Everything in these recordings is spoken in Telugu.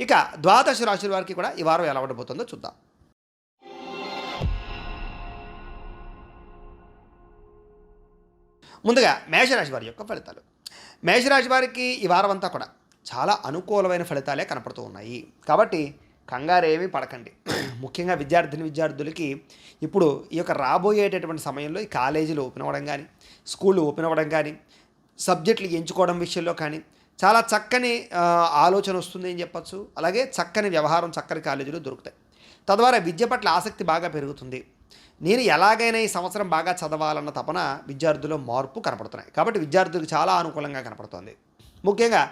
ఇక ద్వాదశ రాశుల వారికి కూడా ఈ వారం ఎలా ఉండబోతుందో చూద్దాం. ముందుగా మేషరాశి వారి యొక్క ఫలితాలు. మేషరాశి వారికి ఈ వారం అంతా కూడా చాలా అనుకూలమైన ఫలితాలే కనపడుతూ ఉన్నాయి. కాబట్టి కంగారేమీ పడకండి. ముఖ్యంగా విద్యార్థులకి ఇప్పుడు ఈ యొక్క రాబోయేటటువంటి సమయంలో ఈ కాలేజీలు ఓపెన్ అవ్వడం కానీ, స్కూళ్ళు ఓపెన్ అవ్వడం కానీ, సబ్జెక్టులు ఎంచుకోవడం విషయంలో కానీ చాలా చక్కని ఆలోచన వస్తుంది అని చెప్పచ్చు. అలాగే చక్కని వ్యవహారం, చక్కని కాలేజీలు దొరుకుతాయి. తద్వారా విద్య పట్ల ఆసక్తి బాగా పెరుగుతుంది. నేను ఎలాగైనా ఈ సంవత్సరం బాగా చదవాలన్న తపన విద్యార్థుల్లో మార్పు కనపడుతున్నాయి. కాబట్టి విద్యార్థులకు చాలా అనుకూలంగా కనపడుతుంది. ముఖ్యంగా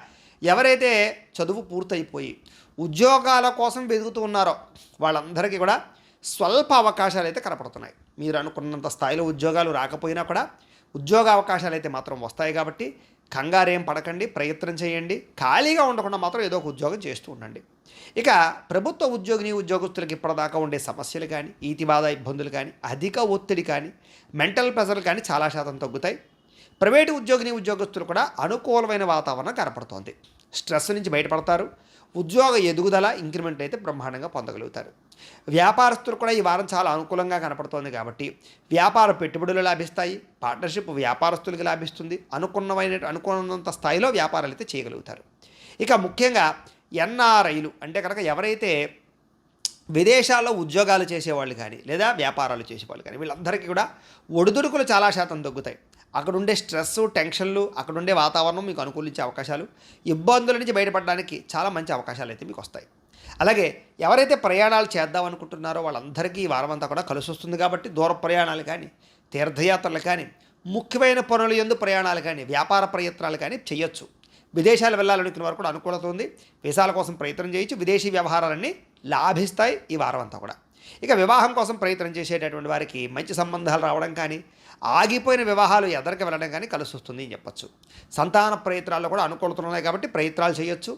ఎవరైతే చదువు పూర్తయిపోయి ఉద్యోగాల కోసం వెతుకుతూ ఉన్నారో వాళ్ళందరికీ కూడా స్వల్ప అవకాశాలు అయితే కనపడుతున్నాయి. మీరు అనుకున్నంత స్థాయిలో ఉద్యోగాలు రాకపోయినా కూడా ఉద్యోగ అవకాశాలు అయితే మాత్రం వస్తాయి. కాబట్టి కంగారేం పడకండి, ప్రయత్నం చేయండి. ఖాళీగా ఉండకుండా మాత్రం ఏదో ఒక ఉద్యోగం చేస్తూ ఉండండి. ఇక ప్రభుత్వ ఉద్యోగస్తులకు ఇప్పటిదాకా ఉండే సమస్యలు కానీ, ఈతిబాధ ఇబ్బందులు కానీ, అధిక ఒత్తిడి కానీ, మెంటల్ ప్రెజర్లు కానీ చాలా శాతం తగ్గుతాయి. ప్రైవేటు ఉద్యోగస్తులు కూడా అనుకూలమైన వాతావరణం కనపడుతోంది. స్ట్రెస్ నుంచి బయటపడతారు. ఉద్యోగ ఎదుగుదల, ఇంక్రిమెంట్ అయితే బ్రహ్మాండంగా పొందగలుగుతారు. వ్యాపారస్తులు కూడా ఈ వారం చాలా అనుకూలంగా కనపడుతోంది. కాబట్టి వ్యాపార పెట్టుబడులు లాభిస్తాయి. పార్ట్నర్షిప్ వ్యాపారస్తులకి లాభిస్తుంది. అనుకున్నంత స్థాయిలో వ్యాపారాలు అయితే చేయగలుగుతారు. ఇక ముఖ్యంగా ఎన్ఆర్ఐలు అంటే కనుక ఎవరైతే విదేశాల్లో ఉద్యోగాలు చేసేవాళ్ళు కానీ లేదా వ్యాపారాలు చేసేవాళ్ళు కానీ వీళ్ళందరికీ కూడా ఒడిదుడుకులు చాలా శాతం తగ్గుతాయి. అక్కడుండే స్ట్రెస్, టెన్షన్లు, అక్కడుండే వాతావరణం మీకు అనుకూలించే అవకాశాలు, ఇబ్బందుల నుంచి బయటపడడానికి చాలా మంచి అవకాశాలు అయితే మీకు వస్తాయి. అలాగే ఎవరైతే ప్రయాణాలు చేద్దాం అనుకుంటున్నారో వాళ్ళందరికీ ఈ వారం అంతా కూడా కలిసి వస్తుంది. కాబట్టి దూర ప్రయాణాలు కానీ, తీర్థయాత్రలు కానీ, ముఖ్యమైన పనుల యందు ప్రయాణాలు కానీ, వ్యాపార ప్రయత్నాలు కానీ చేయొచ్చు. విదేశాలు వెళ్ళాలనుకున్న వారు కూడా అనుకూలత ఉంది. వీసాల కోసం ప్రయత్నం చేయొచ్చు. విదేశీ వ్యవహారాలన్నీ లాభిస్తాయి ఈ వారం అంతా కూడా. ఇక వివాహం కోసం ప్రయత్నం చేసేటటువంటి వారికి మంచి సంబంధాలు రావడం కానీ, ఆగిపోయిన వివాహాలు ఎదరికి వెళ్ళడం కానీ కలిసి వస్తుంది అని చెప్పచ్చు. సంతాన ప్రయత్నాల్లో కూడా అనుకూలతలు ఉన్నాయి కాబట్టి ప్రయత్నాలు చేయొచ్చు.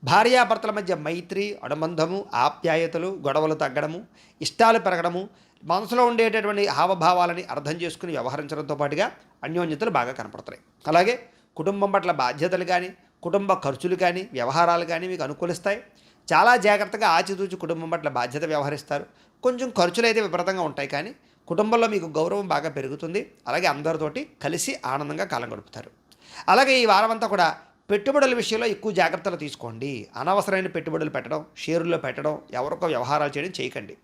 భార్యాభర్తల మధ్య మైత్రి, అనుబంధము, ఆప్యాయతలు, గొడవలు తగ్గడము, ఇష్టాలు పెరగడము, మనసులో ఉండేటటువంటి హావభావాలని అర్థం చేసుకుని వ్యవహరించడంతో పాటుగా అన్యోన్యతలు బాగా కనపడుతున్నాయి. అలాగే కుటుంబం పట్ల బాధ్యతలు కానీ, కుటుంబ ఖర్చులు కానీ, వ్యవహారాలు కానీ మీకు అనుకూలిస్తాయి. చాలా జాగ్రత్తగా ఆచితూచి కుటుంబం పట్ల బాధ్యత వ్యవహరిస్తారు. కొంచెం ఖర్చులు అయితే విపరీతంగా ఉంటాయి కానీ కుటుంబంలో మీకు గౌరవం బాగా పెరుగుతుంది. అలాగే అందరితోటి కలిసి ఆనందంగా కాలం గడుపుతారు. అలాగే ఈ వారం అంతా కూడా పెట్టుబడుల విషయంలో ఎక్కువ జాగ్రత్తలు తీసుకోండి. అనవసరమైన పెట్టుబడులు పెట్టడం, షేరుల్లో పెట్టడం, ఎవరికో వ్యవహారాలు చేయడం చేయకండి.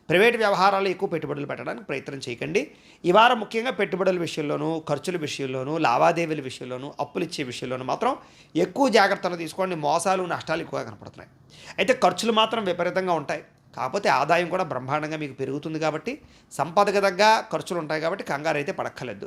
ప్రైవేట్ వ్యవహారాలు ఎక్కువ పెట్టుబడులు పెట్టడానికి ప్రయత్నం చేయకండి. ఈ వారం ముఖ్యంగా పెట్టుబడుల విషయంలోనూ, ఖర్చుల విషయంలోనూ, లావాదేవీల విషయంలోనూ, అప్పులు ఇచ్చే విషయంలోనూ మాత్రం ఎక్కువ జాగ్రత్తలు తీసుకోండి. మోసాలు, నష్టాలు ఎక్కువగా కనపడుతున్నాయి. అయితే ఖర్చులు మాత్రం విపరీతంగా ఉంటాయి. కాకపోతే ఆదాయం కూడా బ్రహ్మాండంగా మీకు పెరుగుతుంది. కాబట్టి సంపదకు తగ్గ ఖర్చులు ఉంటాయి. కాబట్టి కంగారు అయితే పడక్కర్లేదు.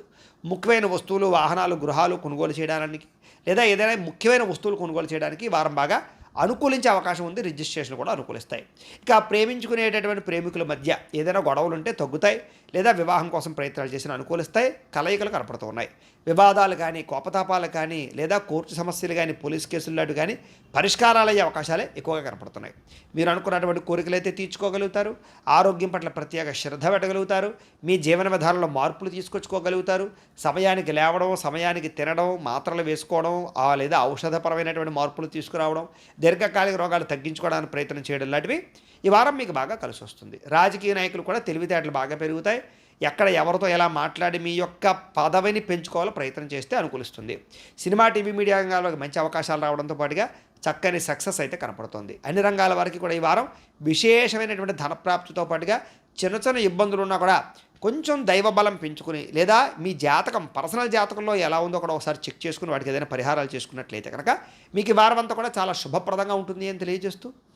ముఖ్యమైన వస్తువులు, వాహనాలు, గృహాలు కొనుగోలు చేయడానికి లేదా ఏదైనా ముఖ్యమైన వస్తువులు కొనుగోలు చేయడానికి వారం బాగా అనుకూలించే అవకాశం ఉంది. రిజిస్ట్రేషన్ కూడా అనుకూలిస్తాయి. ఇక ప్రేమించుకునేటటువంటి ప్రేమికుల మధ్య ఏదైనా గొడవలు ఉంటే తగ్గుతాయి. లేదా వివాహం కోసం ప్రయత్నాలు చేసిన అనుకూలిస్తాయి. కలయికలు కనపడుతూ ఉన్నాయి. వివాదాలు కానీ, కోపతాపాలు కానీ, లేదా కోర్టు సమస్యలు కానీ, పోలీస్ కేసులు లాంటివి కానీ పరిష్కారాలు అయ్యే అవకాశాలే ఎక్కువగా కనపడుతున్నాయి. మీరు అనుకున్నటువంటి కోరికలు అయితే తీర్చుకోగలుగుతారు. ఆరోగ్యం పట్ల ప్రత్యేక శ్రద్ధ పెట్టగలుగుతారు. మీ జీవన విధానంలో మార్పులు తీసుకొచ్చుకోగలుగుతారు. సమయానికి లేవడం, సమయానికి తినడం, మాత్రలు వేసుకోవడం, లేదా ఔషధపరమైనటువంటి మార్పులు తీసుకురావడం, దీర్ఘకాలిక రోగాలు తగ్గించుకోవడానికి ప్రయత్నం చేయడం లాంటివి ఈ వారం మీకు బాగా కలిసి వస్తుంది. రాజకీయ నాయకులు కూడా తెలివితేటలు బాగా పెరుగుతాయి. ఎక్కడ ఎవరితో ఎలా మాట్లాడి మీ యొక్క పదవిని పెంచుకోవాలో ప్రయత్నం చేస్తే అనుకూలిస్తుంది. సినిమా, టీవీ, మీడియా రంగాలకు మంచి అవకాశాలు రావడంతో పాటుగా చక్కని సక్సెస్ అయితే కనపడుతుంది. అన్ని రంగాల వారికి కూడా ఈ వారం విశేషమైనటువంటి ధనప్రాప్తితో పాటుగా చిన్న చిన్న ఇబ్బందులు ఉన్నా కూడా కొంచెం దైవబలం పెంచుకుని లేదా మీ జాతకం, పర్సనల్ జాతకంలో ఎలా ఉందో కూడా ఒకసారి చెక్ చేసుకుని వాటికి ఏదైనా పరిహారాలు చేసుకున్నట్లయితే కనుక మీకు ఈ వారం అంతా కూడా చాలా శుభప్రదంగా ఉంటుంది అని తెలియజేస్తూ